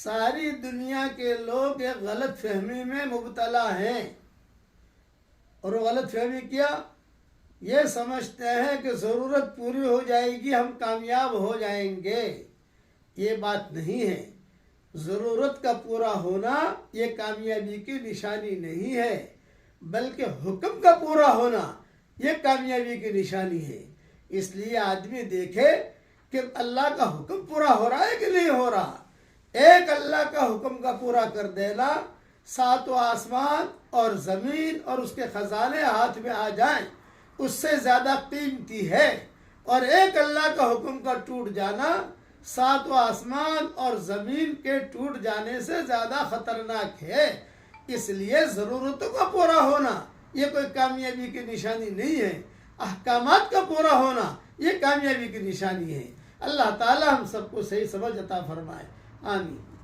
ساری دنیا کے لوگ ایک غلط فہمی میں مبتلا ہیں، اور وہ غلط فہمی کیا؟ یہ سمجھتے ہیں کہ ضرورت پوری ہو جائے گی ہم کامیاب ہو جائیں گے۔ یہ بات نہیں ہے۔ ضرورت کا پورا ہونا یہ کامیابی کی نشانی نہیں ہے، بلکہ حکم کا پورا ہونا یہ کامیابی کی نشانی ہے۔ اس لیے آدمی دیکھے کہ اللہ کا حکم پورا ہو رہا ہے کہ نہیں ہو رہا۔ ایک اللہ کا حکم کا پورا کر دینا، ساتوں آسمان اور زمین اور اس کے خزانے ہاتھ میں آ جائیں، اس سے زیادہ قیمتی ہے۔ اور ایک اللہ کا حکم کا ٹوٹ جانا ساتوں آسمان اور زمین کے ٹوٹ جانے سے زیادہ خطرناک ہے۔ اس لیے ضرورتوں کا پورا ہونا یہ کوئی کامیابی کی نشانی نہیں ہے، احکامات کا پورا ہونا یہ کامیابی کی نشانی ہے۔ اللہ تعالی ہم سب کو صحیح سمجھ عطا فرمائے، آمین۔